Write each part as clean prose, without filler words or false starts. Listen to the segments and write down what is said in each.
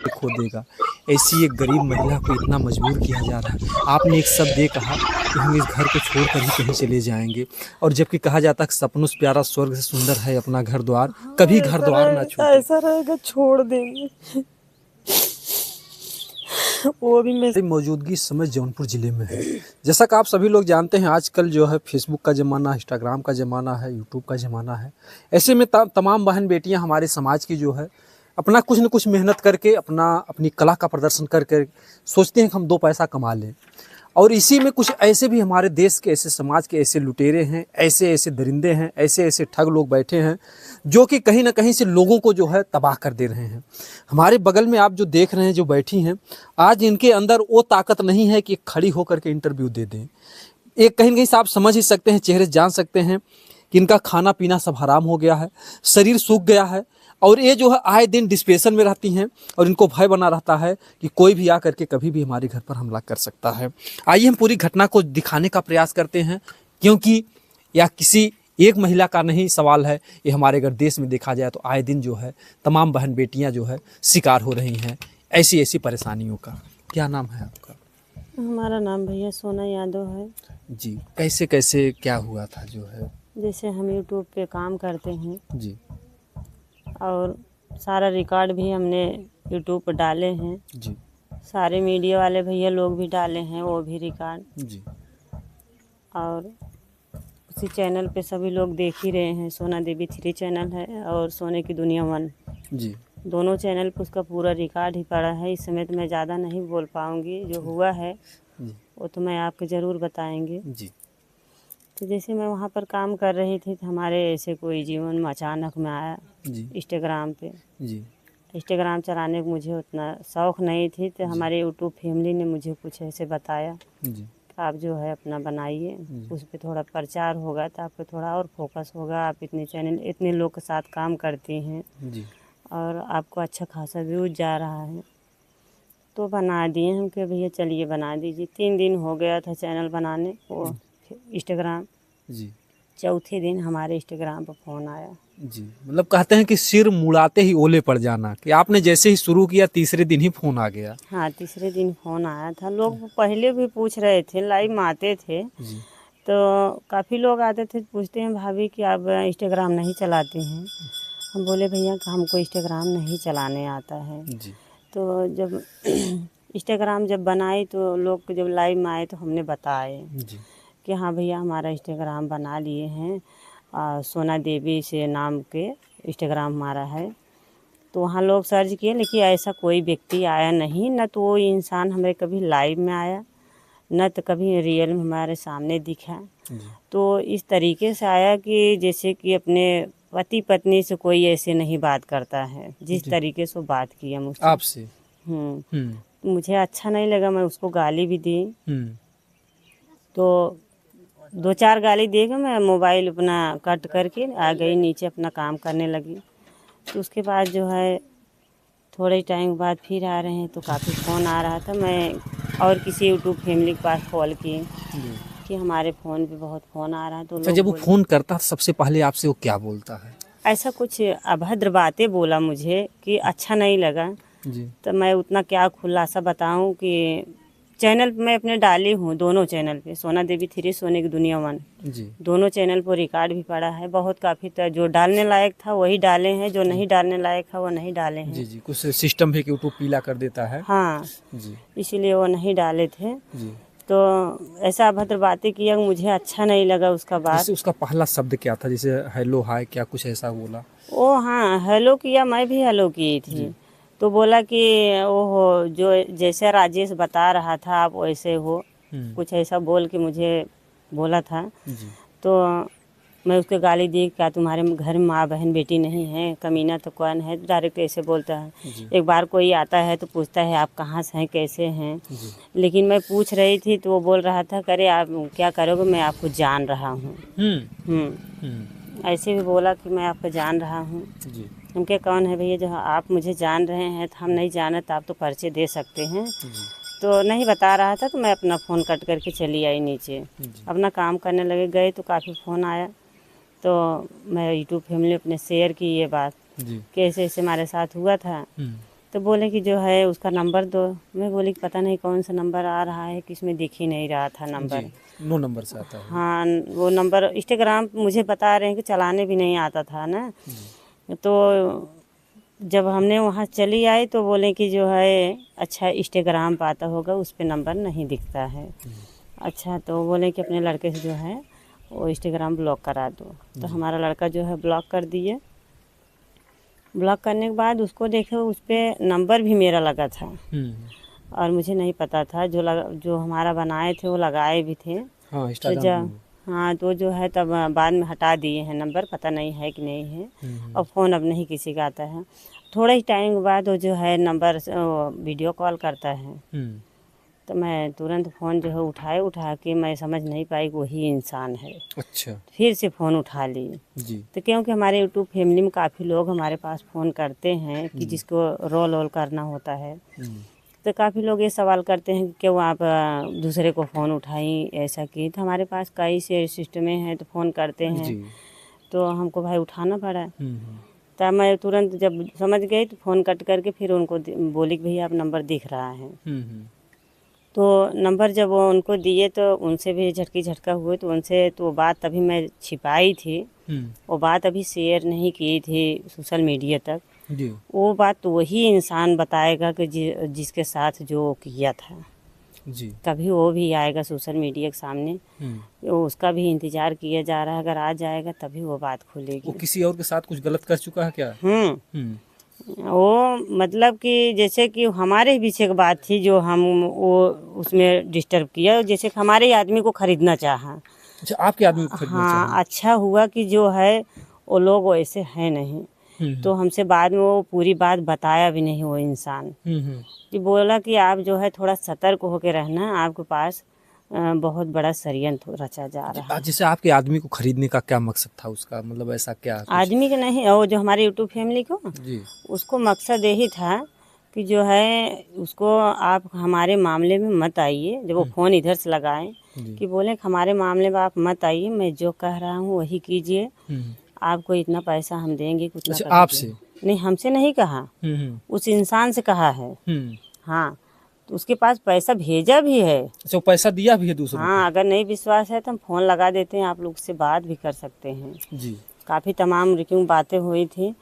खो देगा। ऐसी एक गरीब महिला को इतना मजबूर किया जा रहा है। आपने एक शब्द ये कहा कि हम इस घर को छोड़कर ही कहीं चले जाएँगे, और जबकि कहा जाता है कि सपनों से प्यारा स्वर्ग से सुंदर है अपना घर-द्वार, हाँ, कभी घर-द्वार ना छूटे। ऐसा रहेगा छोड़ देंगे। वो भी मैं मेरी मौजूदगी इस समय जौनपुर ज़िले में है। जैसा कि आप सभी लोग जानते हैं, आजकल जो है फेसबुक का ज़माना, इंस्टाग्राम का ज़माना है, यूट्यूब का ज़माना है। ऐसे में तमाम बहन-बेटियाँ हमारे समाज की जो है, अपना कुछ न कुछ मेहनत करके अपनी कला का प्रदर्शन करके सोचते हैं कि हम 2 पैसा कमा लें। और इसी में कुछ ऐसे भी हमारे देश के, ऐसे समाज के ऐसे लुटेरे हैं, ऐसे-ऐसे दरिंदे हैं, ऐसे-ऐसे ठग लोग बैठे हैं, जो कि कहीं न कहीं से लोगों को जो है तबाह कर दे रहे हैं। हमारे बगल में आप जो देख रहे हैं, जो बैठी हैं, आज इनके अंदर वो ताकत नहीं है कि खड़ी होकर के इंटरव्यू दे दें। एक कहीं न कहीं से आप समझ ही सकते हैं, चेहरे से जान सकते हैं कि इनका खाना-पीना सब हराम हो गया है, शरीर सूख गया है, और ये जो है आए दिन डिप्रेशन में रहती हैं, और इनको भय बना रहता है कि कोई भी आकर के कभी भी हमारे घर पर हमला कर सकता है। आइए हम पूरी घटना को दिखाने का प्रयास करते हैं, क्योंकि यह किसी एक महिला का नहीं सवाल है, ये हमारे अगर देश में देखा जाए तो आए दिन जो है तमाम बहन-बेटियाँ जो है शिकार हो रही हैं ऐसी-ऐसी परेशानियों का। क्या नाम है आपका? हमारा नाम भैया सोना यादव है। जी, कैसे-कैसे क्या हुआ था जो है? जैसे हम यूट्यूब पे काम करते हैं जी, और सारा रिकॉर्ड भी हमने यूट्यूब पर डाले हैं। जी, सारे मीडिया वाले भैया लोग भी डाले हैं वो भी रिकॉर्ड, जी, और उसी चैनल पे सभी लोग देख ही रहे हैं। सोना देवी 3 चैनल है और सोने की दुनिया 1, जी, दोनों चैनल पे उसका पूरा रिकॉर्ड ही पड़ा है। इस समय तो मैं ज़्यादा नहीं बोल पाऊँगी, जो हुआ है जी, वो तो मैं आपको ज़रूर बताएंगे। जी, तो जैसे मैं वहाँ पर काम कर रही थी तो हमारे ऐसे कोई जीवन में अचानक में आया जी, इंस्टाग्राम पे। जी, इंस्टाग्राम चलाने का मुझे उतना शौक़ नहीं थी, तो जी, हमारे यूट्यूब फैमिली ने मुझे कुछ ऐसे बताया जी, कि आप जो है अपना बनाइए, उस पर थोड़ा प्रचार होगा तो आपको थोड़ा और फोकस होगा। आप इतने चैनल इतने लोग के साथ काम करती हैं जी, और आपको अच्छा खासा व्यूज जा रहा है, तो बना दिए हम कि भैया चलिए बना दीजिए। 3 दिन हो गया था चैनल बनाने वो इंस्टाग्राम। जी, चौथे दिन हमारे इंस्टाग्राम पर फ़ोन आया। जी। मतलब कहते हैं कि सिर मुड़ाते ही ओले पड़ जाना, कि आपने जैसे ही शुरू किया तीसरे दिन ही फ़ोन आ गया। हाँ, तीसरे दिन फ़ोन आया था। लोग पहले भी पूछ रहे थे, लाइव में आते थे, जी, तो काफ़ी लोग आते थे, पूछते हैं भाभी कि आप इंस्टाग्राम नहीं चलाती हैं? हम बोले भैया कि हमको इंस्टाग्राम नहीं चलाने आता है। जी, तो जब इंस्टाग्राम जब बनाई तो लोग जब लाइव में आए तो हमने बताए जी, कि हाँ भैया हमारा इंस्टाग्राम बना लिए हैं, सोना देवी से नाम के इंस्टाग्राम हमारा है। तो वहाँ लोग सर्च किए, लेकिन ऐसा कोई व्यक्ति आया नहीं, न तो वो इंसान हमें कभी लाइव में आया, न तो कभी रियल में हमारे सामने दिखा। जी, तो इस तरीके से आया कि जैसे कि अपने पति पत्नी से कोई ऐसे नहीं बात करता है, जिस जी। तरीके से वो बात किया मुझसे। आपसे? हम्म, हुँ, मुझे अच्छा नहीं लगा, मैं उसको गाली भी दी। हुँ, तो 2-4 गाली दे के मैं मोबाइल अपना कट करके आ गई नीचे, अपना काम करने लगी। तो उसके बाद जो है थोड़े टाइम बाद फिर आ रहे हैं तो काफ़ी फ़ोन आ रहा था। मैं और किसी यूट्यूब फैमिली के पास कॉल किए जी। कि हमारे फ़ोन पे बहुत फ़ोन आ रहा है, तो अच्छा, लोग जब वो बोले फ़ोन करता है सबसे पहले आपसे वो क्या बोलता है? ऐसा कुछ अभद्र बातें बोला मुझे कि अच्छा नहीं लगा। जी, तो मैं उतना क्या खुलासा बताऊं कि चैनल मैं अपने डाली हूँ, दोनों चैनल पे सोना देवी 3, सोने की दुनिया 1, जी, दोनों चैनल पर रिकॉर्ड भी पड़ा है। बहुत काफ़ी जो डालने लायक था वही डाले हैं, जो जी, नहीं डालने लायक था वो नहीं डाले जी, हैं। जी, कुछ सिस्टम है कि यूट्यूब पीला कर देता है। हाँ, जी, इसीलिए वो नहीं डाले थे। जी। तो ऐसा अभद्र बातें किया, मुझे अच्छा नहीं लगा उसका बात। जैसे उसका पहला शब्द क्या था? जैसे हेलो, हाय, क्या कुछ ऐसा बोला? ओ हाँ, हेलो किया, मैं भी हेलो की थी। जी, तो बोला कि ओहो, जो जैसे राजेश बता रहा था आप वैसे हो, हुँ, कुछ ऐसा बोल के मुझे बोला था। जी, तो मैं उसके गाली दी, क्या तुम्हारे घर में माँ बहन बेटी नहीं है, कमीना तो कौन है, डायरेक्ट ऐसे बोलता है। जी, एक बार कोई आता है तो पूछता है आप कहाँ से हैं, कैसे हैं, जी, लेकिन मैं पूछ रही थी तो वो बोल रहा था करे आप क्या करोगे, मैं आपको जान रहा हूँ। हुँ, हुँ, ऐसे भी बोला कि मैं आपको जान रहा हूँ। जी, हम क्या कौन है भैया जो आप मुझे जान रहे हैं, तो हम नहीं जाने तो आप तो पर्चे दे सकते हैं। जी, तो नहीं बता रहा था, तो मैं अपना फ़ोन कट करके चली आई नीचे, जी, अपना काम करने लगे। गए तो काफ़ी फ़ोन आया, तो मैं यूट्यूब फैमिली अपने शेयर की ये बात जी, कि ऐसे ऐसे हमारे साथ हुआ था। हुँ, तो बोले कि जो है उसका नंबर दो। मैं बोली कि पता नहीं कौन सा नंबर आ रहा है कि इसमें दिख ही नहीं रहा था नंबर। जी, 9 नंबर से आता है। हाँ, वो नंबर इंस्टाग्राम मुझे बता रहे हैं कि चलाने भी नहीं आता था ना। तो जब हमने वहाँ चली आई तो बोले कि जो है अच्छा इंस्टाग्राम पे आता होगा, उस पर नंबर नहीं दिखता है। अच्छा, तो बोले कि अपने लड़के से जो है वो इंस्टाग्राम ब्लॉक करा दो। तो हमारा लड़का जो है ब्लॉक कर दिए। ब्लॉक करने के बाद उसको देखे उस पर नंबर भी मेरा लगा था और मुझे नहीं पता था। जो हमारा बनाए थे वो लगाए भी थे। हाँ, तो इंस्टाग्राम पे। हाँ, तो जो है तब बाद में हटा दिए हैं नंबर, पता नहीं है कि नहीं है। और फ़ोन अब नहीं किसी का आता है। थोड़े ही टाइम के बाद वो जो है नंबर वीडियो कॉल करता है। तो मैं तुरंत फ़ोन जो है उठा के मैं समझ नहीं पाई कि वही इंसान है। अच्छा। फिर से फ़ोन उठा ली। जी। तो क्योंकि हमारे यूट्यूब फैमिली में काफ़ी लोग हमारे पास फ़ोन करते हैं कि जिसको रोल वोल करना होता है। तो काफ़ी लोग ये सवाल करते हैं कि क्यों आप दूसरे को फ़ोन उठाई, ऐसा की। तो हमारे पास कई से सिस्टमें हैं तो फ़ोन करते हैं। जी। तो हमको भाई उठाना पड़ा। तब मैं तुरंत जब समझ गई तो फ़ोन कट करके फिर उनको बोली कि भैया आप नंबर दिख रहा है। तो नंबर जब वो उनको दिए तो उनसे भी झटका हुए। तो उनसे तो बात तभी मैं छिपाई थी, वो बात अभी शेयर नहीं की थी सोशल मीडिया तक। जी। वो बात तो वही इंसान बताएगा कि जिसके साथ जो किया था। जी। कभी वो भी आएगा सोशल मीडिया के सामने। वो उसका भी इंतज़ार किया जा रहा है, अगर आ जाएगा तभी वो बात वो खुलेगी। किसी और के साथ कुछ गलत कर चुका है क्या? वो मतलब कि जैसे कि हमारे ही पीछे की बात थी जो हम वो उसमें डिस्टर्ब किया, जैसे कि हमारे ही आदमी को खरीदना चाहा। अच्छा, आपके आदमी को खरीदना हाँ, चाहा। अच्छा हुआ कि जो है वो लोग वैसे हैं नहीं। तो हमसे बाद में वो पूरी बात बताया भी नहीं वो इंसान। कि बोला कि आप जो है थोड़ा सतर्क होकर रहना, आपके पास बहुत बड़ा षड्यंत्र रचा जा रहा है। जैसे आपके आदमी को खरीदने का क्या मकसद था उसका, मतलब ऐसा क्या कुछ? आदमी के नहीं, वो जो हमारे यूट्यूब फैमिली को जी। उसको मकसद यही था कि जो है उसको आप हमारे मामले में मत आइए। जब वो फ़ोन इधर से लगाएं कि बोले कि हमारे मामले में आप मत आइए, मैं जो कह रहा हूँ वही कीजिए, आपको इतना पैसा हम देंगे कि उतना अच्छा, पैसा आपसे? देंगे। नहीं, हमसे नहीं कहा, उस इंसान से कहा है। हाँ, तो उसके पास पैसा भेजा भी है। अच्छा, वो पैसा दिया भी है दूसरों हाँ, अगर नहीं विश्वास है तो हम फ़ोन लगा देते हैं, आप लोग से बात भी कर सकते हैं। को? जी। काफ़ी तमाम रिक्यूम बातें हुई थी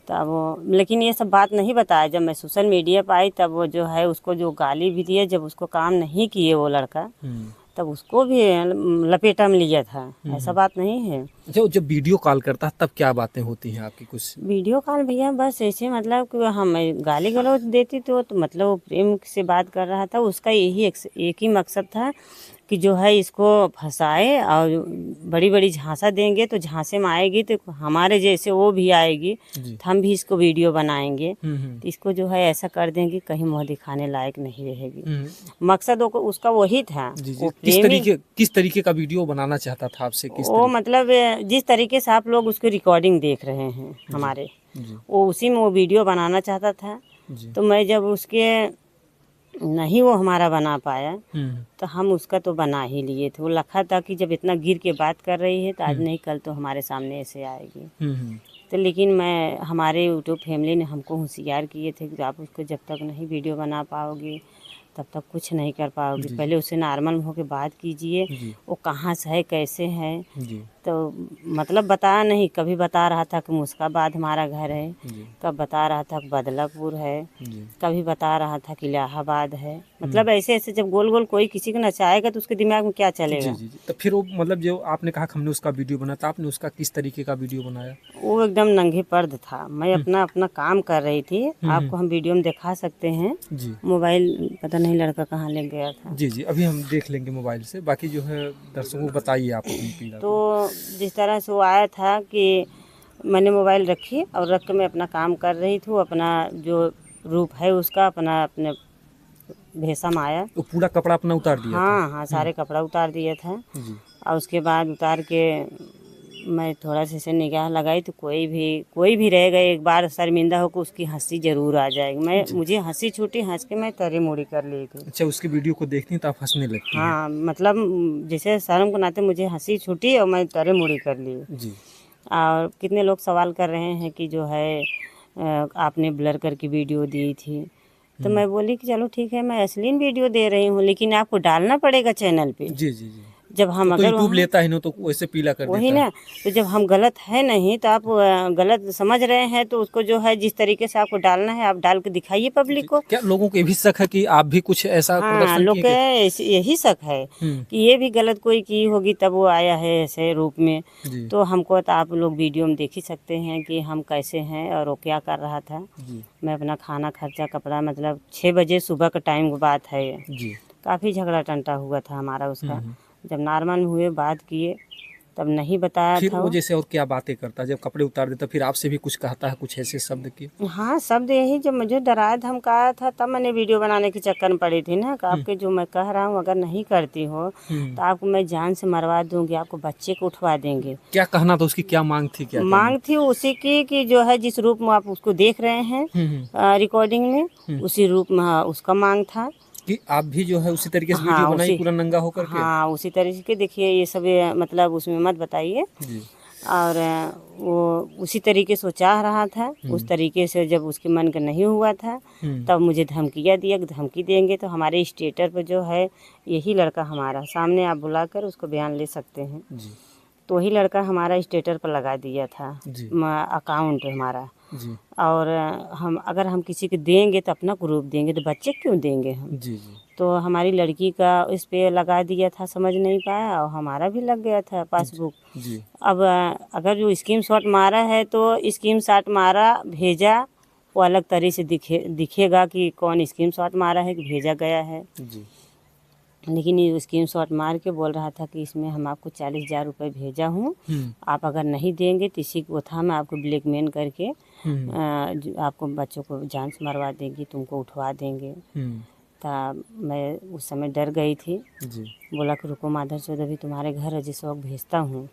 तब वो, लेकिन ये सब बात नहीं बताया। जब मैं सोशल मीडिया पर आई तब वो जो है उसको जो गाली भी दिए, जब उसको काम नहीं किए वो लड़का, तब उसको भी लपेटा में लिया था। ऐसा बात नहीं है। अच्छा, वो जब वीडियो कॉल करता है तब क्या बातें होती हैं आपकी कुछ? वीडियो कॉल भैया बस ऐसे, मतलब कि हम गाली गलौज देती तो मतलब वो प्रेम से बात कर रहा था। उसका यही एक ही मकसद था कि जो है इसको फंसाए और बड़ी बड़ी झांसा देंगे तो झांसे में आएगी तो हमारे जैसे वो भी आएगी, तो हम भी इसको वीडियो बनाएंगे। तो इसको जो है ऐसा कर देंगे कहीं मुँह दिखाने लायक नहीं रहेगी। मकसद उसका वही था। जी। वो किस तरीके का वीडियो बनाना चाहता था आपसे? वो मतलब जिस तरीके से आप लोग उसकी रिकॉर्डिंग देख रहे हैं हमारे, वो उसी में वो वीडियो बनाना चाहता था। तो मैं जब उसके नहीं वो हमारा बना पाया तो हम उसका तो बना ही लिए थे। वो लखा था कि जब इतना गिर के बात कर रही है तो आज नहीं कल तो हमारे सामने ऐसे आएगी। तो लेकिन मैं, हमारे यूट्यूब फैमिली ने हमको होशियार किए थे कि आप उसको जब तक नहीं वीडियो बना पाओगे तब तक कुछ नहीं कर पाओगे। पहले उससे नॉर्मल होकर बात कीजिए, वो कहाँ से है, कैसे है। तो मतलब बताया नहीं, कभी बता रहा था कि मुस्काबाद हमारा घर है, कब बता रहा था कि बदलापुर है, कभी बता रहा था कि इलाहाबाद है। मतलब ऐसे ऐसे जब गोल गोल कोई किसी को नचाएगा तो उसके दिमाग में क्या चलेगा। जी। तो फिर वो मतलब जो आपने कहा कि हमने उसका वीडियो बनाया था, आपने उसका किस तरीके का वीडियो बनाया? वो एकदम नंगे पर्द था। मैं अपना काम कर रही थी, आपको हम वीडियो में दिखा सकते हैं। जी। मोबाइल पता नहीं लड़का कहाँ ले गया था। जी, अभी हम देख लेंगे मोबाइल से। बाकी जो है दर्शकों को बताइए आप अपनी पीड़ा तो को। जिस तरह से वो आया था कि मैंने मोबाइल रखी और रख के मैं अपना काम कर रही थी। अपना जो रूप है उसका अपने भेषम आया। वो पूरा कपड़ा अपना उतार दिया था? हाँ, सारे कपड़ा उतार दिया था। जी। और उसके बाद उतार के मैं थोड़ा से निगाह लगाई तो कोई भी रहेगा एक बार शर्मिंदा होकर उसकी हंसी जरूर आ जाएगी। मुझे हंसी छूटी, हंस के मैं तरी मुड़ी कर ली थी। अच्छा, उसकी वीडियो को देखती तो आप हंसने लगती हैं? हाँ, मतलब जैसे शर्म के नाते मुझे हंसी छूटी और मैं तरी मुड़ी कर ली। जी। और कितने लोग सवाल कर रहे हैं कि जो है आपने ब्लर करके वीडियो दी थी। तो मैं बोली कि चलो ठीक है, मैं अश्लील वीडियो दे रही हूँ, लेकिन आपको डालना पड़ेगा चैनल पे। जी जी जी। जब हम तो अगर यूट्यूब वहाँ लेता है ना, तो वैसे पीला कर वही देता है। ना, तो जब हम गलत है नहीं तो आप गलत समझ रहे हैं, तो उसको जो है जिस तरीके से आपको डालना है आप डाल के दिखाइए पब्लिक को। क्या लोगों को ये भी शक है कि आप भी कुछ ऐसा हाँ, प्रदर्शन लोग किए के क्या? यही शक है कि ये भी गलत कोई की होगी तब वो आया है ऐसे रूप में। जी तो हमको तो आप लोग वीडियो में देख ही सकते हैं कि हम कैसे हैं और वो क्या कर रहा था। जी मैं अपना खाना खर्चा कपड़ा, मतलब 6 बजे सुबह का टाइम की बात है ये। जी। काफ़ी झगड़ा टंटा हुआ था हमारा उसका। हम्म। जब नॉर्मल हुए बात किए तब नहीं बताया फिर था वो वो। जैसे और क्या बातें करता है जब कपड़े उतार देता, फिर आपसे भी कुछ कहता है, कुछ ऐसे शब्द की? हाँ, शब्द यही जब मुझे डराया धमकाया था तब मैंने वीडियो बनाने के चक्कर में पड़ी थी ना, कि आपके जो मैं कह रहा हूँ अगर नहीं करती हो तो आपको मैं जान से मरवा दूंगी, आपको बच्चे को उठवा देंगे। क्या कहना था उसकी, क्या मांग थी, क्या क्या मांग थी उसी की कि जो है जिस रूप में आप उसको देख रहे हैं रिकॉर्डिंग में, उसी रूप में उसका मांग था कि आप भी जो है उसी तरीके से वीडियो हाँ बनाई उसी पूरा नंगा होकर के? हाँ उसी तरीके के। देखिए ये सब मतलब उसमें मत बताइए। जी और वो उसी तरीके से वो चाह रहा था, उस तरीके से जब उसके मन का नहीं हुआ था तब मुझे धमकियाँ दिया कि धमकी देंगे। तो हमारे स्टेटर पर जो है यही लड़का हमारा सामने आप बुलाकर उसको बयान ले सकते हैं, जी तो वही लड़का हमारा स्टेटर पर लगा दिया था जी अकाउंट हमारा। जी और हम अगर हम किसी को देंगे तो अपना ग्रुप देंगे, तो बच्चे क्यों देंगे हम। जी जी तो हमारी लड़की का इस पे लगा दिया था, समझ नहीं पाया, और हमारा भी लग गया था पासबुक। जी अब अगर जो स्क्रीन शॉट मारा है तो स्क्रीन शॉट मारा भेजा, वो अलग तरह से दिखेगा कि कौन स्क्रीन शॉट मारा है कि भेजा गया है। जी लेकिन ये स्क्रीन शॉट मार के बोल रहा था कि इसमें हम आपको 40,000 रुपये भेजा हूँ, आप अगर नहीं देंगे तो इसी को था मैं आपको ब्लैकमेल करके आपको बच्चों को जान से मरवा देंगी, तुमको उठवा देंगे। तो मैं उस समय डर गई थी। जी बोला कि रुको माधर चौधरी, अभी तुम्हारे घर रजिस वक्त भेजता हूँ,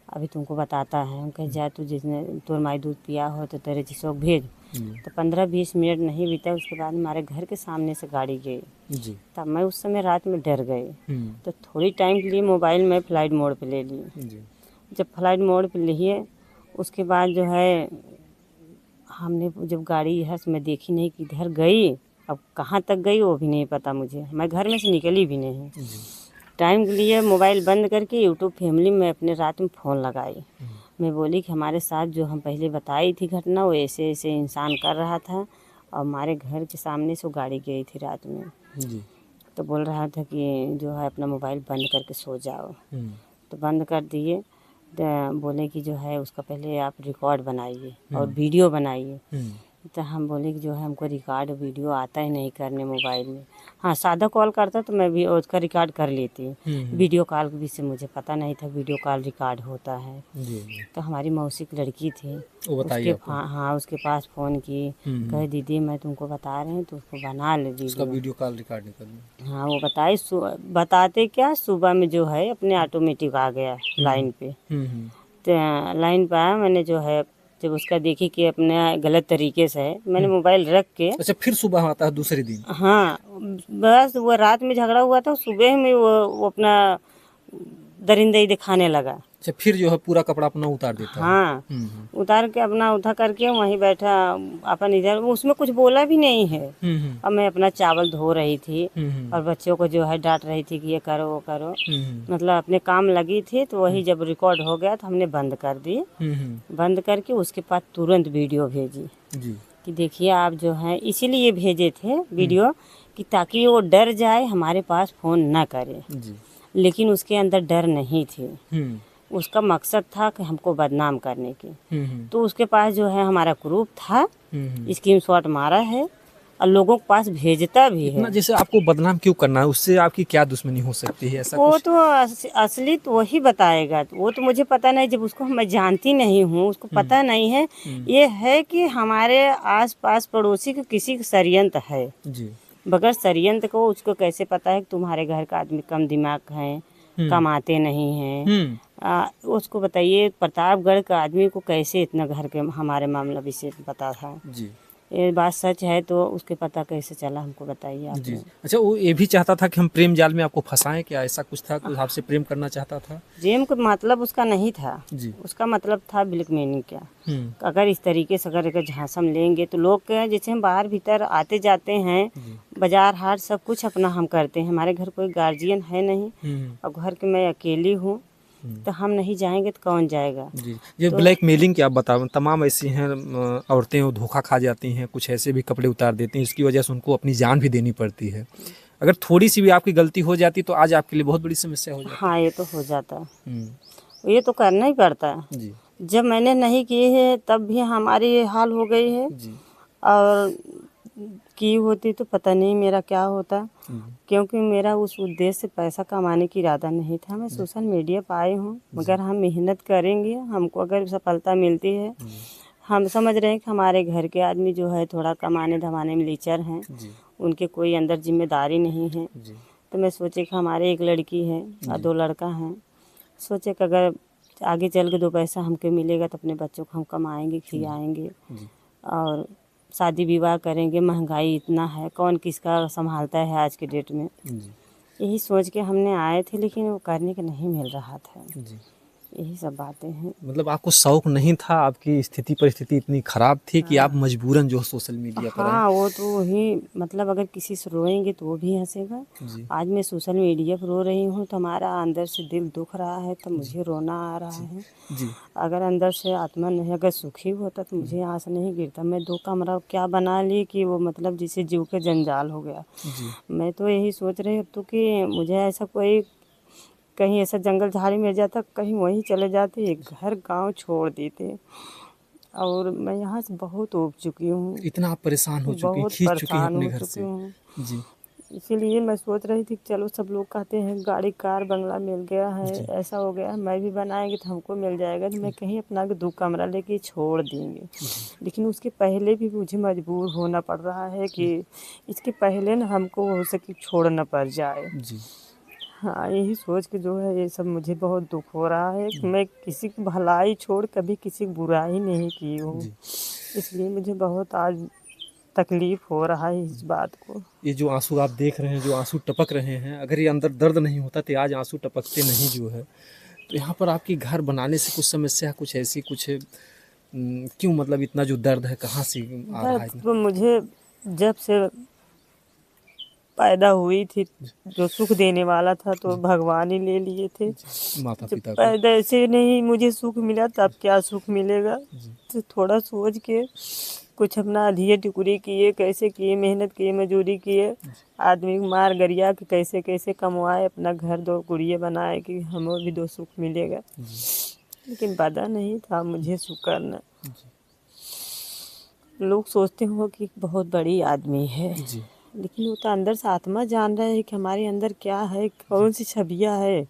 अभी तुमको बताता है। हम कहे जा तू जिसने तोर माई दूध पिया हो तो तेरे जिसको भेज। तो 15-20 मिनट नहीं बीता, उसके बाद हमारे घर के सामने से गाड़ी गई। जी तब मैं उस समय रात में डर गई। हम्म, तो थोड़ी टाइम के लिए मोबाइल में फ्लाइट मोड पे ले लिए। जी जब फ्लाइट मोड पे लिए उसके बाद जो है हमने जब गाड़ी है मैं देखी नहीं कि इधर गई, अब कहाँ तक गई वो भी नहीं पता मुझे, मैं घर में से निकली भी नहीं। जी टाइम के लिए मोबाइल बंद करके यूट्यूब फैमिली में अपने रात में फ़ोन लगाई। मैं बोली कि हमारे साथ जो हम पहले बताई थी घटना वो ऐसे ऐसे इंसान कर रहा था और हमारे घर के सामने से वो गाड़ी गई थी रात में। जी तो बोल रहा था कि जो है अपना मोबाइल बंद करके सो जाओ। हम्म, तो बंद कर दिए। तो बोले कि जो है उसका पहले आप रिकॉर्ड बनाइए और वीडियो बनाइए। तो हम बोले कि जो है हमको रिकॉर्ड वीडियो आता ही नहीं करने मोबाइल में। हाँ, सादा कॉल करता तो मैं भी उसका रिकॉर्ड कर लेती। वीडियो कॉल भी से मुझे पता नहीं था वीडियो कॉल रिकॉर्ड होता है। जी जी तो हमारी मौसी की लड़की थी, वो बताइए उसके आपको। हाँ उसके पास फ़ोन की, कहे दीदी मैं तुमको बता रहे हैं तो उसको बना ले उसका वीडियो। वीडियो कॉल रिकॉर्ड निकल। हाँ वो बताए, बताते क्या सुबह में जो है अपने ऑटोमेटिक आ गया लाइन पे। तो लाइन पे आया, मैंने जो है जब उसका देखी कि अपने गलत तरीके से है, मैंने मोबाइल रख के अच्छा, फिर सुबह आता है दूसरे दिन? हाँ बस वो रात में झगड़ा हुआ था, सुबह में वो अपना दरिंदगी दिखाने लगा। अच्छा, फिर जो है पूरा कपड़ा अपना उतार देता है? हाँ उतार के अपना उठा करके वहीं बैठा अपन इधर, उसमें कुछ बोला भी नहीं है। अब मैं अपना चावल धो रही थी और बच्चों को जो है डांट रही थी कि ये करो वो करो, मतलब अपने काम लगी थी। तो वही जब रिकॉर्ड हो गया तो हमने बंद कर दी। बंद करके उसके बाद तुरंत वीडियो भेजी जी कि देखिए आप जो है, इसीलिए भेजे थे वीडियो कि ताकि वो डर जाए हमारे पास फ़ोन ना करे। जी लेकिन उसके अंदर डर नहीं थी, उसका मकसद था कि हमको बदनाम करने की। तो उसके पास जो है हमारा प्रूफ था, स्क्रीन शॉट मारा है और लोगों के पास भेजता भी इतना है। जैसे आपको बदनाम क्यों करना है? उससे आपकी क्या दुश्मनी हो सकती है, ऐसा वो कुछ? तो असली तो वही बताएगा, वो तो मुझे पता नहीं, जब उसको मैं जानती नहीं हूँ, उसको पता नहीं है। ये है कि हमारे आसपास पड़ोसी के किसी का षड्यंत्र है। जी बगैर षड्यंत्र को उसको कैसे पता है कि तुम्हारे घर का आदमी कम दिमाग है, कमाते नहीं हैं। उसको बताइए प्रतापगढ़ का आदमी को कैसे इतना घर के हमारे मामला विषय पता था। जी ये बात सच है तो उसके पता कैसे चला, हमको बताइए आप जी। लोग। अच्छा, वो ये भी चाहता था कि हम प्रेम जाल में आपको फंसाएं, क्या ऐसा कुछ था? कुछ आपसे प्रेम करना चाहता था? जेम का मतलब उसका नहीं था, जी। उसका मतलब था ब्लैकमेलिंग क्या। हम्म। अगर इस तरीके से अगर झांसा हम लेंगे तो लोग क्या है, जैसे हम बाहर भीतर आते जाते हैं, जी। बाजार हाट सब कुछ अपना हम करते हैं, हमारे घर कोई गार्जियन है नहीं हम्म। और घर के मैं अकेली हूँ, तो हम नहीं जाएंगे तो कौन जाएगा। जी। ये तो ब्लैकमेलिंग क्या, आप बताओ? तमाम ऐसी हैं औरतें, वो धोखा खा जाती हैं, कुछ ऐसे भी कपड़े उतार देती हैं, इसकी वजह से उनको अपनी जान भी देनी पड़ती है। अगर थोड़ी सी भी आपकी गलती हो जाती तो आज आपके लिए बहुत बड़ी समस्या हो जाती। हाँ, ये तो हो जाता है, हम्म। ये तो करना ही पड़ता है। जी। जब मैंने नहीं किए है तब भी हमारी ये हाल हो गई है, जी। और की होती तो पता नहीं मेरा क्या होता, जी। क्योंकि मेरा उस उद्देश्य से पैसा कमाने की इरादा नहीं था। मैं सोशल मीडिया पर आई हूँ, मगर हम मेहनत करेंगे, हमको अगर सफलता मिलती है, हम समझ रहे हैं कि हमारे घर के आदमी जो है थोड़ा कमाने धमाने में लीचर हैं, जी। उनके कोई अंदर जिम्मेदारी नहीं है। जी। तो मैं सोचे कि हमारे एक लड़की है और 2 लड़का हैं, सोचे कि अगर आगे चल के 2 पैसा हमको मिलेगा तो अपने बच्चों को हम कमाएंगे, खिलाएंगे जी। और शादी विवाह करेंगे। महंगाई इतना है, कौन किसका संभालता है आज के डेट में। जी। यही सोच के हमने आए थे, लेकिन वो करने का नहीं मिल रहा था। जी। यही सब बातें हैं। मतलब आपको शौक नहीं था, आपकी स्थिति परिस्थिति इतनी खराब थी कि आप हाँ, मजबूरन जो सोशल मीडिया पर आए। हाँ, वो तो वही, मतलब अगर किसी से रोएंगे तो वो भी हंसेगा। जी। आज मैं सोशल मीडिया पर रो रही हूँ तो हमारा अंदर से दिल दुख रहा है, तो मुझे रोना आ रहा है। जी। अगर अंदर से आत्मा नहीं अगर सुखी होता तो मुझे आंस नहीं गिरता। मैं 2 कमरा क्या बना ली कि वो मतलब जिसे जीव के जंजाल हो गया। जी। मैं तो यही सोच रही हूँ तो कि मुझे ऐसा कोई कहीं ऐसा जंगल झाड़ी मिल जाता, कहीं वहीं चले जाते, एक घर गांव छोड़ देते। और मैं यहाँ से बहुत ऊब चुकी हूँ, इतना आप परेशान हो चुके हैं, बहुत खींच चुके हैं परेशान अपने हो घर चुकी से। हूँ। जी। इसीलिए मैं सोच रही थी कि चलो, सब लोग कहते हैं गाड़ी कार बंगला मिल गया है, जी। ऐसा हो गया है, मैं भी बनाएंगे तो हमको मिल जाएगा, तो मैं कहीं अपना के 2 कमरा लेके छोड़ देंगे। लेकिन उसके पहले भी मुझे मजबूर होना पड़ रहा है कि इसके पहले न हमको हो सके छोड़ना पड़ जाए। जी। हाँ, यही सोच के जो है ये सब मुझे बहुत दुख हो रहा है कि मैं किसी की भलाई छोड़ कभी किसी की बुराई नहीं की हूँ। जी। इसलिए मुझे बहुत आज तकलीफ़ हो रहा है इस बात को। ये जो आंसू आप देख रहे हैं, जो आंसू टपक रहे हैं, अगर ये अंदर दर्द नहीं होता तो आज आंसू टपकते नहीं जो है। तो यहाँ पर आपकी घर बनाने से कुछ समस्या, कुछ ऐसी कुछ क्यों, मतलब इतना जो दर्द है कहाँ से आ रहा है दर्द इतना? तो मुझे जब से पैदा हुई थी, जो सुख देने वाला था तो भगवान ही ले लिए थे। माता जब पिता को। पैदा से नहीं मुझे सुख मिला तब क्या सुख मिलेगा। तो थोड़ा सोच के कुछ अपना अधिये टुकड़ी किए, कैसे किए, मेहनत किए, मजदूरी किए, आदमी को मार गरिया के कैसे कैसे कमवाए, अपना घर 2 गुड़िया बनाए कि हमें भी 2 सुख मिलेगा। लेकिन पता नहीं था मुझे सुख करना। लोग सोचते हो कि बहुत बड़ी आदमी है, जी। लेकिन वो तो अंदर से आत्मा जान रहा है कि हमारे अंदर क्या है, कौन सी छवियाँ है,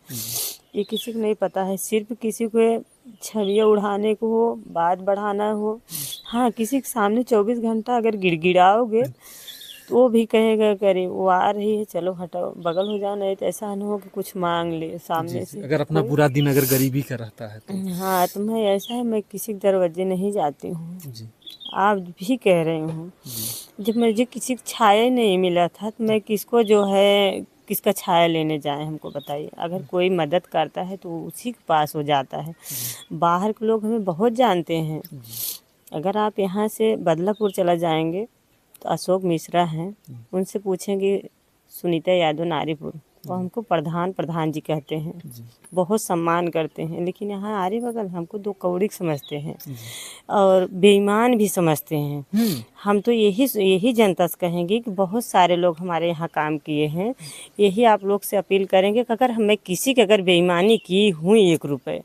ये किसी को नहीं पता है। सिर्फ किसी को छवियाँ उड़ाने को हो, बात बढ़ाना हो। हाँ, किसी के सामने 24 घंटा अगर गिड़गिड़ाओगे तो वो भी कहेगा करे वो आ रही है, चलो हटाओ, बगल हो जाओ, नहीं तो ऐसा न हो कि कुछ मांग ले जी। सामने जी। से अगर अपना कोई। बुरा दिन अगर गरीबी का रहता है तो। हाँ, तो मैं ऐसा है, मैं किसी के दरवाजे नहीं जाती हूँ। जी। आप भी कह रहे हूँ, जी। जब मुझे किसी का छाया ही नहीं मिला था तो मैं किसको जो है किसका छाया लेने जाए, हमको बताइए। अगर कोई मदद करता है तो उसी के पास हो जाता है। बाहर के लोग हमें बहुत जानते हैं। अगर आप यहाँ से बदलापुर चला जाएंगे तो अशोक मिश्रा हैं, उनसे पूछेंगे सुनीता यादव नारीपुर, वो हमको प्रधान जी कहते हैं, बहुत सम्मान करते हैं। लेकिन यहाँ आरे बगल हमको 2 कौड़ी समझते हैं और बेईमान भी समझते हैं। हम तो यही जनता से कहेंगे कि बहुत सारे लोग हमारे यहाँ काम किए हैं। यही आप लोग से अपील करेंगे कि अगर मैं किसी की अगर बेईमानी की हूँ 1 रुपये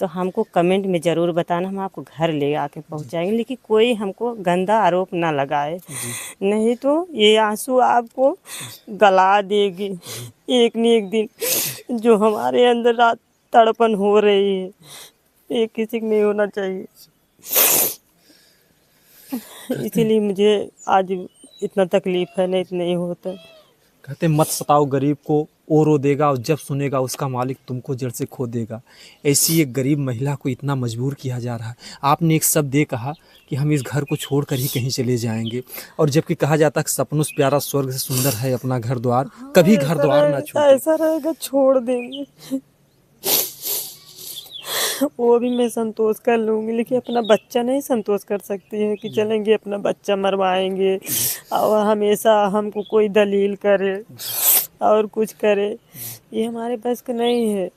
तो हमको कमेंट में ज़रूर बताना, हम आपको घर ले आके पहुँचाएंगे। लेकिन कोई हमको गंदा आरोप ना लगाए, नहीं तो ये आंसू आपको गला देगी एक न एक दिन। जो हमारे अंदर रात तड़पन हो रही है, ये किसी को नहीं होना चाहिए। इसीलिए मुझे आज इतना तकलीफ है, नहीं तो नहीं होता। कहते मत सताओ गरीब को, वो रो देगा और जब सुनेगा उसका मालिक तुमको जड़ से खो देगा। ऐसी एक गरीब महिला को इतना मजबूर किया जा रहा है। आपने एक शब्द ये कहा कि हम इस घर को छोड़कर ही कहीं चले जाएंगे, और जबकि कहा जाता है कि सपनों से प्यारा स्वर्ग से सुंदर है अपना घर द्वार, कभी घर द्वार ना छूटे। ऐसा रहेगा छोड़ देंगे वो भी मैं संतोष कर लूँगी, लेकिन अपना बच्चा नहीं संतोष कर सकती है कि चलेंगे अपना बच्चा मरवाएंगे और हमेशा हमको कोई दलील करे और कुछ करे, ये हमारे बस का नहीं है।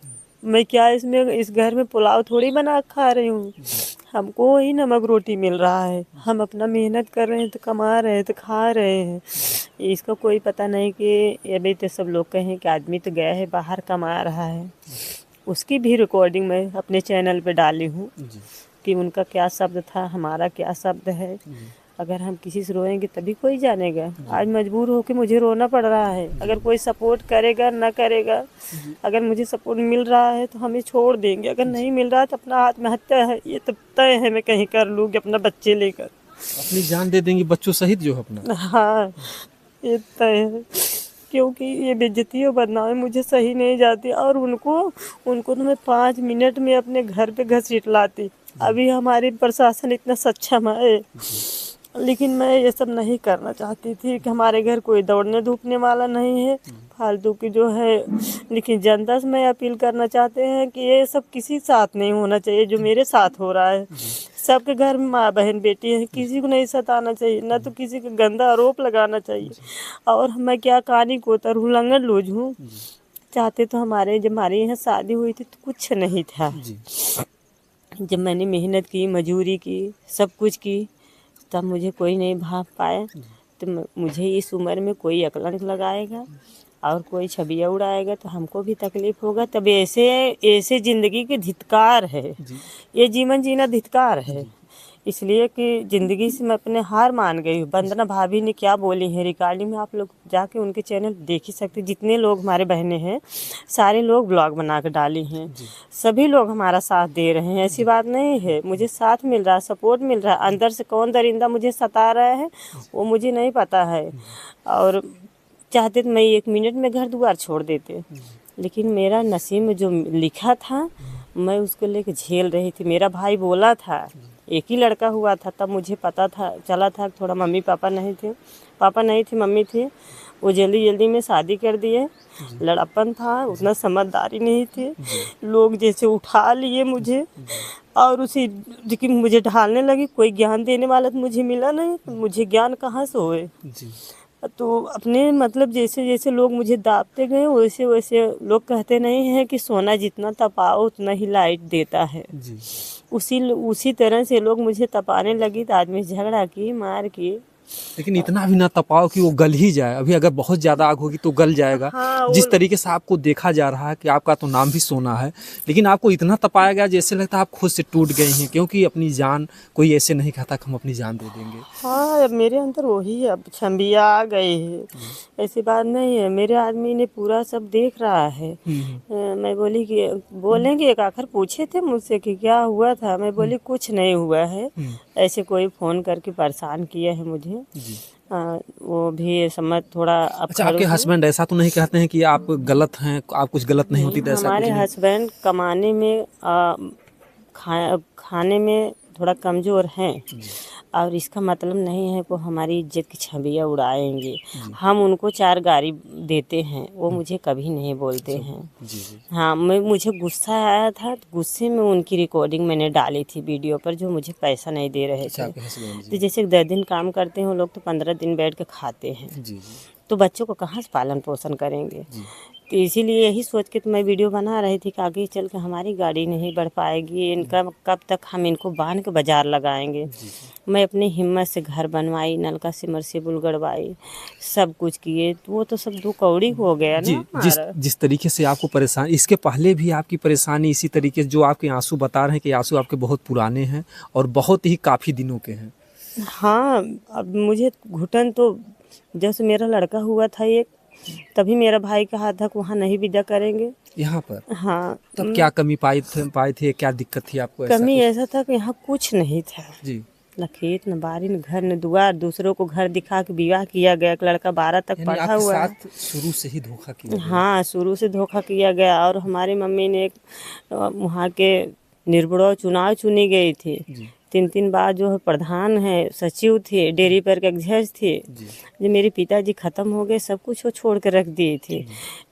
मैं क्या इसमें इस घर में पुलाव थोड़ी बना खा रही हूँ, हमको वही नमक रोटी मिल रहा है, हम अपना मेहनत कर रहे हैं तो कमा रहे हैं तो खा रहे हैं। इसका कोई पता नहीं कि अभी तो सब लोग कहें कि आदमी तो गया है बाहर कमा रहा है। उसकी भी रिकॉर्डिंग मैं अपने चैनल पे डाली हूँ कि उनका क्या शब्द था, हमारा क्या शब्द है। अगर हम किसी से रोएंगे तभी कोई जानेगा। आज मजबूर होकर मुझे रोना पड़ रहा है। अगर कोई सपोर्ट करेगा ना करेगा, अगर मुझे सपोर्ट मिल रहा है तो हमें छोड़ देंगे, अगर नहीं मिल रहा है तो अपना आत्महत्या है, ये तो तय है, मैं कहीं कर लूँगी अपना बच्चे लेकर, अपनी जान दे देंगी बच्चों सहित जो है अपना। हाँ ये तय है, क्योंकि ये बेइज्जती और बदनामी मुझे सही नहीं जाती। और उनको तो मैं 5 मिनट में अपने घर पे घसीट लाती। अभी हमारी प्रशासन इतना सक्षम है, लेकिन मैं ये सब नहीं करना चाहती थी कि हमारे घर कोई दौड़ने धूपने वाला नहीं है फालतू की जो है। लेकिन जनता से मैं अपील करना चाहते हैं कि ये सब किसी साथ नहीं होना चाहिए जो मेरे साथ हो रहा है। सबके घर में माँ बहन बेटी है, किसी को नहीं सताना चाहिए, ना तो किसी को गंदा आरोप लगाना चाहिए। और मैं क्या कहानी को उल्लंघन लूज हूँ चाहते तो हमारे जब हमारे यहाँ शादी हुई थी तो कुछ नहीं था। जब मैंने मेहनत की, मजूरी की, सब कुछ की, तब मुझे कोई नहीं भाप पाया। तो मुझे इस उम्र में कोई अकलंक लगाएगा और कोई छबिया उड़ाएगा तो हमको भी तकलीफ होगा। तब ऐसे ज़िंदगी के धिक्कार है, ये जीवन जीना धिक्कार है। इसलिए कि ज़िंदगी से मैं अपने हार मान गई हूँ। वंदना भाभी ने क्या बोली है रिकॉर्डिंग में, आप लोग जाके उनके चैनल देख ही सकते। जितने लोग हमारे बहनें हैं सारे लोग ब्लॉग बना कर डाली हैं, सभी लोग हमारा साथ दे रहे हैं। ऐसी बात नहीं है, मुझे साथ मिल रहा है, सपोर्ट मिल रहा है। अंदर से कौन दरिंदा मुझे सता रहा है वो मुझे नहीं पता है। और चाहते तो मैं 1 मिनट में घर द्वार छोड़ देते, लेकिन मेरा नसीब में जो लिखा था मैं उसको लेके झेल रही थी। मेरा भाई बोला था, एक ही लड़का हुआ था, तब मुझे पता था, चला था थोड़ा मम्मी पापा नहीं थे, मम्मी थी। वो जल्दी जल्दी में शादी कर दिए। लड़ापन था, उतना समझदारी नहीं थे। लोग जैसे उठा लिए मुझे और उसी कि मुझे ढालने लगी। कोई ज्ञान देने वाला तो मुझे मिला नहीं, तो मुझे ज्ञान कहाँ से होए। तो अपने मतलब जैसे जैसे लोग मुझे दाबते गए वैसे वैसे लोग कहते नहीं हैं कि सोना जितना तपाओ उतना ही लाइट देता है। उसी तरह से लोग मुझे तपाने लगी तो आदमी झगड़ा की, मार की। लेकिन इतना भी ना तपाओ कि वो गल ही जाए। अभी अगर बहुत ज़्यादा आग होगी तो गल जाएगा। हाँ, जिस तरीके से आपको देखा जा रहा है कि आपका तो नाम भी सोना है, लेकिन आपको इतना तपाया गया जैसे लगता है आप खुद से टूट गई हैं, क्योंकि अपनी जान कोई ऐसे नहीं कहता कि हम अपनी जान दे देंगे। हाँ, अब मेरे अंदर वही है, अब छम्बिया आ गई है। ऐसी बात नहीं है, मेरे आदमी ने पूरा सब देख रहा है। मैं बोली कि बोलेंगे, एक आखिर पूछे थे मुझसे कि क्या हुआ था। मैं बोली कुछ नहीं हुआ है, ऐसे कोई फ़ोन करके परेशान किया है मुझे। वो भी समझ थोड़ा। अच्छा, आपके हस्बैंड ऐसा तो नहीं कहते हैं कि आप गलत हैं, आप कुछ गलत नहीं होती? तो हमारे हस्बैंड कमाने में खाने में थोड़ा कमज़ोर हैं, और इसका मतलब नहीं है वो हमारी इज्जत की छबियाँ उड़ाएंगे। हम उनको 4 गाड़ी देते हैं, वो मुझे कभी नहीं बोलते हैं। हाँ, मुझे गुस्सा आया था, तो गुस्से में उनकी रिकॉर्डिंग मैंने डाली थी वीडियो पर, जो मुझे पैसा नहीं दे रहे थे। तो जैसे 10 दिन काम करते हैं वो लोग, तो 15 दिन बैठ के खाते हैं। तो बच्चों को कहाँ से पालन पोषण करेंगे। तो इसीलिए यही सोच के तो मैं वीडियो बना रही थी कि आगे चल के हमारी गाड़ी नहीं बढ़ पाएगी, इनका कब तक हम इनको बांध के बाजार लगाएंगे। मैं अपनी हिम्मत से घर बनवाई, नलका सिमरसिबल गड़वाई, सब कुछ किए, तो वो तो सब 2 कौड़ी हो गया ना। जिस तरीके से आपको परेशान, इसके पहले भी आपकी परेशानी इसी तरीके से, जो आपके आंसू बता रहे हैं कि आंसू आपके बहुत पुराने हैं और बहुत ही काफ़ी दिनों के हैं। हाँ, अब मुझे घुटन तो जब से मेरा लड़का हुआ था एक, तभी मेरा भाई कहा था कि वहाँ नहीं विदा करेंगे यहाँ पर। हाँ, तब क्या कमी पाए थे, क्या दिक्कत थी आपको? कमी ऐसा था कि यहाँ कुछ नहीं था जी। न खेत न बारी न घर न दुआर, दूसरों को घर दिखा के विवाह किया गया। एक लड़का 12 तक यानी पढ़ा आपके हुआ है। साथ शुरू से ही धोखा किया गया। हाँ, शुरू से धोखा किया गया। और हमारी मम्मी ने एक वहाँ के निर्विरोध चुनाव चुनी गई थी। जी 3 बार जो है प्रधान है, सचिव थे, डेयरी पर के अध्यक्ष थे। जी जो मेरे पिताजी ख़त्म हो गए, सब कुछ वो छोड़ कर रख दिए थे।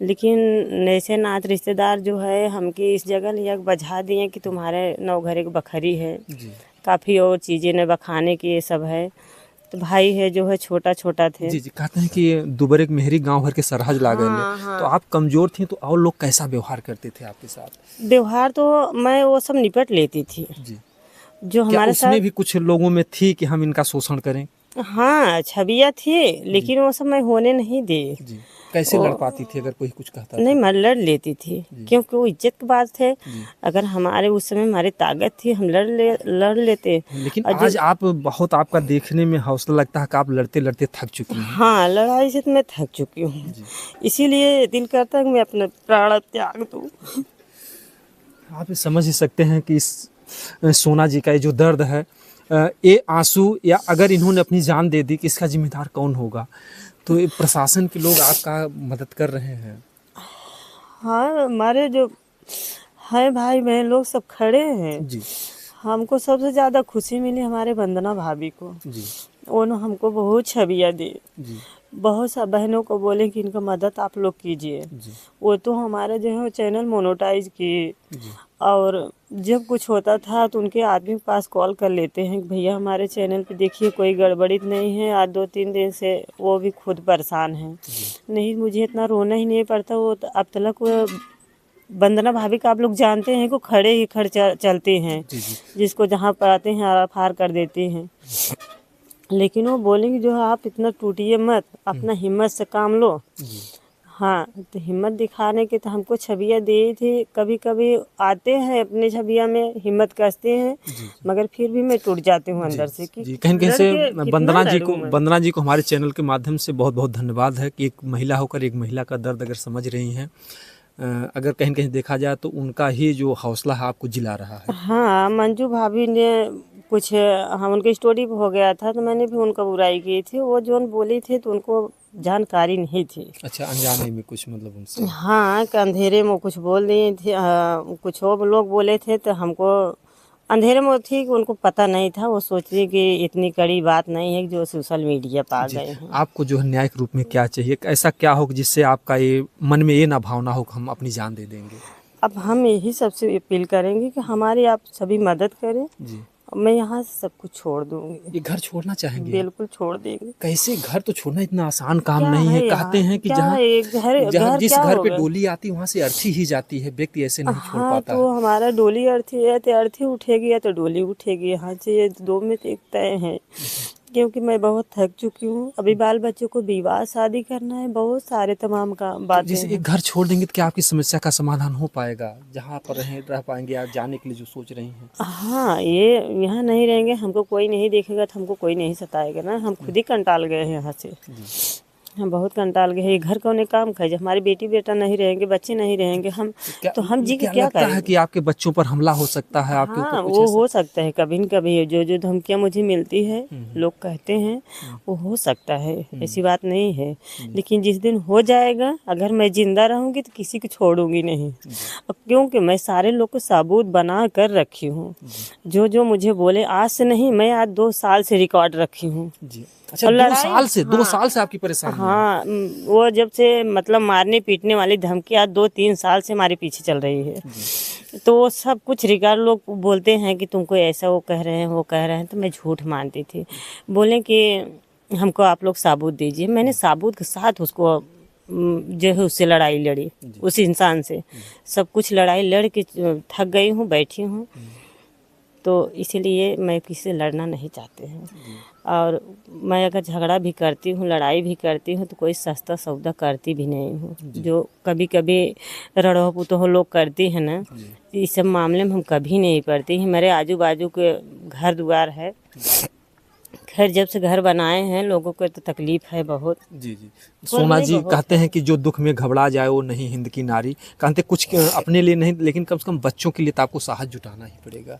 लेकिन ऐसे नात रिश्तेदार जो है हमकी इस जगह लिया के बझा दिए कि तुम्हारे नौघरे की बखरी है, जी काफ़ी और चीज़ें न बखाने की ये सब है। तो भाई है जो है छोटा छोटा थे। जी कहते हैं कि दुबरे के मेहरी गांव भर के सरहज ला गए। हाँ। तो आप कमजोर थी तो और लोग कैसा व्यवहार करते थे आपके साथ? व्यवहार तो मैं वो सब निपट लेती थी जी जो क्या हमारे उसमें साथ। भी कुछ लोगों में थी कि हम इनका शोषण करें? हाँ, छवियाँ थी, लेकिन वो सब मैं होने नहीं दी। जी कैसे लड़ पाती थी अगर कोई कुछ कहता नहीं, था? मैं लड़ लेती थी, जी। क्योंकि वो इज्जत की बात है। जी अगर हमारे उस समय हमारी ताकत थी, हम लड़ लेते। लेकिन और आज आप बहुत आपका देखने में हौसला लगता है कि आप लड़ते लड़ते थक चुकी हैं। हाँ, लड़ाई से तो मैं थक चुकी हूँ। जी इसीलिए दिल करता है कि मैं अपना प्राण त्याग दूँ। आप ये समझ ही सकते हैं कि इस सोना जी का ये जो दर्द है, ये आंसू, या अगर इन्होंने अपनी जान दे दी कि इसका जिम्मेदार कौन होगा? तो ये प्रशासन के लोग आपका मदद कर रहे हैं। हाँ, हमारे जो है भाई बहन लोग सब खड़े हैं। जी हमको सबसे ज़्यादा खुशी मिली हमारे वंदना भाभी को। जी उन्होंने हमको बहुत छवियाँ दी। जी बहुत सा बहनों को बोले कि इनका मदद आप लोग कीजिए। जी वो तो हमारे जो है चैनल मोनेटाइज किए। जी और जब कुछ होता था तो उनके आदमी के पास कॉल कर लेते हैं कि भैया हमारे चैनल पे देखिए कोई गड़बड़ी तो नहीं है। आज 2-3 दिन से वो भी खुद परेशान हैं। नहीं, मुझे इतना रोना ही नहीं पड़ता। वो तो अब तक वो वंदना भाभी का आप लोग जानते हैं कि खड़े ही चलते हैं। जी जी जिसको जहाँ पर आते हैं आर फार कर देते हैं। लेकिन वो बोलेंगे जो है आप इतना टूटिए मत, अपना हिम्मत से काम लो। जी हाँ, तो हिम्मत दिखाने के तो हमको छवियाँ दी थी। कभी कभी आते हैं अपने छविया में हिम्मत कसते हैं, जी मगर फिर भी मैं टूट जाती हूँ अंदर से कि जी कहीं कहीं से लड़के कितना लड़ूं मैं। वंदना जी को हमारे चैनल के माध्यम से बहुत बहुत धन्यवाद है कि एक महिला होकर एक महिला का दर्द अगर समझ रही हैं। अगर कहीं कहीं देखा जाए तो उनका ही जो हौसला है आपको जिला रहा है। हाँ, मंजू भाभी ने कुछ हम उनकी स्टोरी पे हो गया था तो मैंने भी उनका बुराई की थी। वो जो बोली थी तो उनको जानकारी नहीं थी। अच्छा, अनजाने में कुछ मतलब उनसे? हाँ, कि अंधेरे में कुछ बोल दिए थे। कुछ और लोग बोले थे तो हमको अंधेरे में थी कि उनको पता नहीं था। वो सोच रही कि इतनी कड़ी बात नहीं है कि जो सोशल मीडिया पर आ जी गए हैं। आपको जो है न्यायिक रूप में क्या चाहिए? ऐसा क्या हो कि जिससे आपका ये मन में ये ना भावना हो कि हम अपनी जान दे देंगे? अब हम यही सबसे अपील करेंगे कि हमारी आप सभी मदद करें। जी मैं यहाँ से सब कुछ छोड़ दूंगी। ये घर छोड़ना चाहेंगे आप? बिल्कुल छोड़ देंगे। कैसे? घर तो छोड़ना इतना आसान काम क्या नहीं है। है कहते यहाँ? हैं कि क्या जहाँ है ये घर? जहाँ घर जिस क्या घर पे होगा? डोली आती है वहां से अर्थी ही जाती है। व्यक्ति ऐसे नहीं छोड़ हाँ, पाता तो है। हमारा डोली अर्थी है तो अर्थी उठेगी या तो डोली उठेगी। यहाँ से ये दो में से एक तय है। क्योंकि मैं बहुत थक चुकी हूँ। अभी बाल बच्चों को विवाह शादी करना है, बहुत सारे तमाम का बातें जैसे हैं। एक घर छोड़ देंगे तो क्या आपकी समस्या का समाधान हो पाएगा? जहाँ पर रह पाएंगे आप, जाने के लिए जो सोच रही हैं? हाँ, ये यहाँ नहीं रहेंगे, हमको कोई नहीं देखेगा तो हमको कोई नहीं सताएगा ना। हम खुद ही कंटाल गए हैं यहाँ से। जी हम बहुत कंटाल गए हैं। ये घर कौन काम खाए? जब हमारी बेटी बेटा नहीं रहेंगे, बच्चे नहीं रहेंगे, हम तो हम जी के क्या लगता है करेंगे? कि आपके बच्चों पर हमला हो सकता है आपके ऊपर हाँ, कुछ वो ऐसा? हो सकता है कभी न कभी। जो धमकियाँ मुझे मिलती है, लोग कहते हैं, वो हो सकता है, ऐसी बात नहीं है। लेकिन जिस दिन हो जाएगा, अगर मैं जिंदा रहूंगी तो किसी को छोड़ूंगी नहीं। अब क्योंकि मैं सारे लोग को सबूत बना कर रखी हूँ। जो मुझे बोले, आज से नहीं, मैं आज 2 साल से रिकॉर्ड रखी हूँ। जी अच्छा, और 2 साल से? 2 हाँ, साल से आपकी परेशानी है? हाँ, वो जब से मतलब मारने पीटने वाली धमकी आज 2-3 साल से हमारे पीछे चल रही है। तो वो सब कुछ रिकॉर्ड लोग बोलते हैं कि तुमको ऐसा वो कह रहे हैं, वो कह रहे हैं, तो मैं झूठ मानती थी। बोले कि हमको आप लोग सबूत दीजिए। मैंने सबूत के साथ उसको जो है उससे लड़ाई लड़ी, उस इंसान से। सब कुछ लड़ाई लड़ के थक गई हूँ, बैठी हूँ। तो इसीलिए मैं किसी से लड़ना नहीं चाहते हैं। और मैं अगर झगड़ा भी करती हूँ, लड़ाई भी करती हूँ, तो कोई सस्ता सौदा करती भी नहीं हूँ। जो कभी कभी रड़ो पुतोह लोग करती हैं ना, इस सब मामले में हम कभी नहीं पड़ती हैं। मेरे आजू बाजू के घर द्वार है, खैर जब से घर बनाए हैं लोगों को तो तकलीफ है बहुत। जी जी। सोना जी कहते हैं कि जो दुख में घबरा जाए वो नहीं हिंद की नारी। कहते कुछ अपने लिए नहीं लेकिन कम से कम बच्चों के लिए तो आपको साहस जुटाना ही पड़ेगा।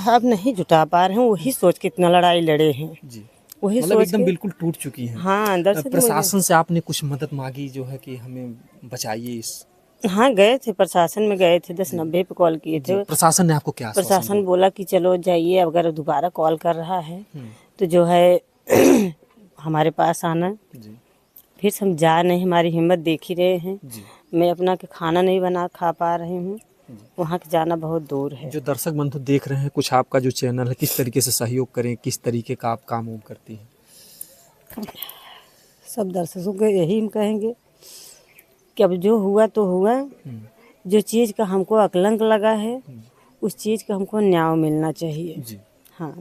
अब नहीं जुटा पा रहे हैं, वही सोच के इतना लड़ाई लड़े हैं जी। वही मतलब सोच एकदम के। बिल्कुल टूट चुकी हैं। हाँ अंदर से प्रशासन से आपने कुछ मदद मांगी जो है कि हमें बचाइए इस। हाँ गए थे, प्रशासन में गए थे, 1090 पे कॉल किए थे। प्रशासन ने आपको क्या आश्वासन प्रशासन बोला कि चलो जाइए, अगर दोबारा कॉल कर रहा है तो जो है हमारे पास आना। जी फिर हम जा नहीं, हमारी हिम्मत देख ही रहे हैं। जी। मैं अपना के खाना नहीं बना खा पा रही हूँ, वहाँ के जाना बहुत दूर है। जो दर्शक बंधु देख रहे हैं कुछ आपका जो चैनल है किस तरीके से सहयोग करें, किस तरीके का आप काम करती हैं? सब दर्शकों को यही हम कहेंगे कि अब जो हुआ तो हुआ, जो चीज़ का हमको अकलंक लगा है उस चीज़ का हमको न्याय मिलना चाहिए। जी। हाँ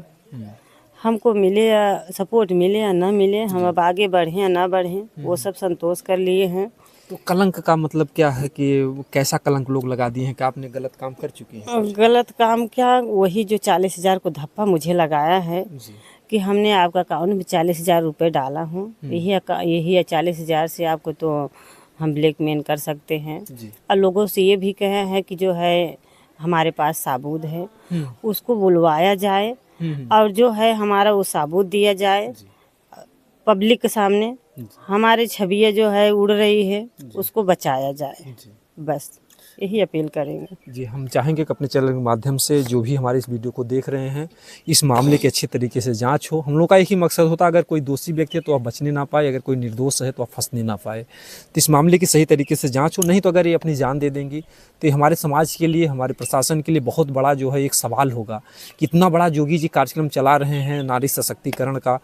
हमको मिले या सपोर्ट मिले या ना मिले, हम अब आगे बढ़ें या ना बढ़ें वो सब संतोष कर लिए हैं। तो कलंक का मतलब क्या है कि वो कैसा कलंक लोग लगा दिए हैं कि आपने गलत काम कर चुकी हैं? गलत काम क्या, वही जो 40,000 को धप्पा मुझे लगाया है जी। कि हमने आपका अकाउंट में 40,000 रुपये डाला हूँ, यही 40,000 से आपको तो हम ब्लैकमेल कर सकते हैं। जी। और लोगों से ये भी कहे हैं कि जो है हमारे पास साबूत है उसको बुलवाया जाए और जो है हमारा वो साबूत दिया जाए पब्लिक के सामने। हमारी छवियाँ जो है उड़ रही है उसको बचाया जाए, बस यही अपील करेंगे। जी हम चाहेंगे कि अपने चैनल के माध्यम से जो भी हमारे इस वीडियो को देख रहे हैं इस मामले की अच्छी तरीके से जांच हो। हम लोग का एक ही मकसद होता है, अगर कोई दोषी व्यक्ति है तो आप बचने ना पाए, अगर कोई निर्दोष है तो आप फंसने ना पाए। तो इस मामले की सही तरीके से जांच हो, नहीं तो अगर ये अपनी जान दे देंगी तो हमारे समाज के लिए, हमारे प्रशासन के लिए बहुत बड़ा जो है एक सवाल होगा। कितना बड़ा योगी जी कार्यक्रम चला रहे हैं नारी सशक्तिकरण का,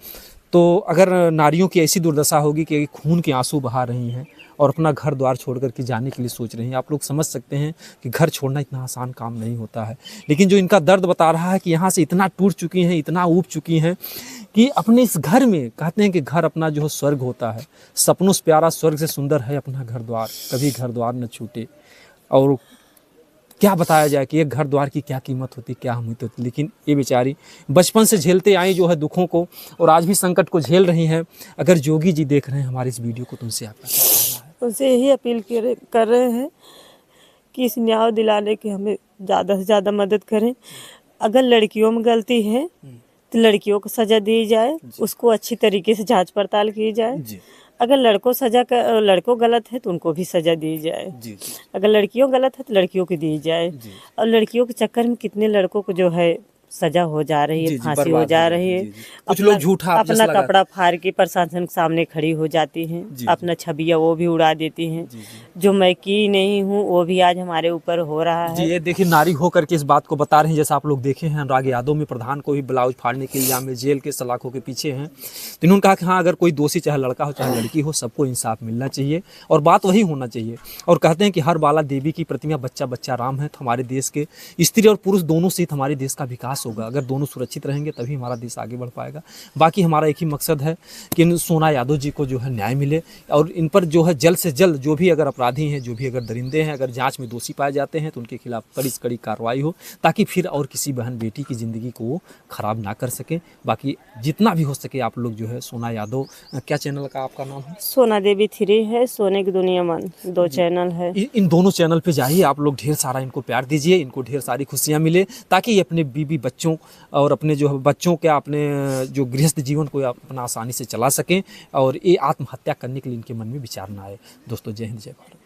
तो अगर नारियों की ऐसी दुर्दशा होगी कि खून के आंसू बहा रही हैं और अपना घर द्वार छोड़ कर के जाने के लिए सोच रही हैं, आप लोग समझ सकते हैं कि घर छोड़ना इतना आसान काम नहीं होता है। लेकिन जो इनका दर्द बता रहा है कि यहाँ से इतना टूट चुकी हैं, इतना ऊब चुकी हैं कि अपने इस घर में, कहते हैं कि घर अपना जो है स्वर्ग होता है, सपनों से प्यारा स्वर्ग से सुंदर है अपना घर द्वार, कभी घर द्वार न छूटे। और क्या बताया जाए कि एक घर द्वार की क्या कीमत होती, क्या अहमियत होती। लेकिन ये बेचारी बचपन से झेलते आई जो है दुखों को और आज भी संकट को झेल रही हैं। अगर जोगी जी देख रहे हैं हमारे इस वीडियो को तो उनसे आपका क्या कहना है? उनसे यही अपील कर रहे हैं कि इस न्याय दिलाने की हमें ज़्यादा से ज़्यादा मदद करें। अगर लड़कियों में गलती है तो लड़कियों को सज़ा दी जाए, उसको अच्छी तरीके से जांच पड़ताल की जाए। अगर लड़कों गलत है तो उनको भी सज़ा दी जाए। अगर लड़कियों गलत है तो लड़कियों को दी जाए। और लड़कियों के चक्कर में कितने लड़कों को जो है सजा हो जा रही है, फांसी हो जा रही है। कुछ लोग झूठा अपना कपड़ा फाड़ के प्रशासन के सामने खड़ी हो जाती हैं, अपना छबिया वो भी उड़ा देती हैं। जो मैं की नहीं हूँ वो भी आज हमारे ऊपर हो रहा है। जी ये देखिए नारी हो करके इस बात को बता रहे हैं। जैसा आप लोग देखे हैं अनुराग यादव में प्रधान को भी ब्लाउज फाड़ने के इल्जाम में जेल के सलाखों के पीछे हैं। तो इन्होंने कहा कि हाँ अगर कोई दोषी चाहे लड़का हो चाहे लड़की हो सबको इंसाफ मिलना चाहिए और बात वही होना चाहिए। और कहते हैं कि हर बाला देवी की प्रतिमा बच्चा बच्चा राम है। तो हमारे देश के स्त्री और पुरुष दोनों से हमारे देश का विकास होगा। अगर दोनों सुरक्षित रहेंगे तभी हमारा देश आगे बढ़ पाएगा। बाकी हमारा एक ही मकसद है कि इन सोना यादव जी को जो है न्याय मिले और इन पर जो है जल्द से जल्द जो भी अगर अपराधी हैं, जो भी अगर दरिंदे हैं, अगर जांच में दोषी पाए जाते हैं तो उनके खिलाफ कड़ी से कड़ी कार्रवाई हो ताकि फिर और किसी बहन बेटी की ज़िंदगी को वो खराब ना कर सके। बाकी जितना भी हो सके आप लोग जो है सोना यादव, क्या चैनल का आपका नाम है? सोना देवी 3 है, सोने की दुनिया मन 2 चैनल है। इन दोनों चैनल पे जाइए आप लोग, ढेर सारा इनको प्यार दीजिए, इनको ढेर सारी खुशियाँ मिले ताकि ये अपने बीवी बच्चों और अपने जो बच्चों के अपने जो गृहस्थ जीवन को अपना आसानी से चला सकें और ये आत्महत्या करने के लिए इनके मन में विचार ना आए। दोस्तों जय हिंद जय भारत।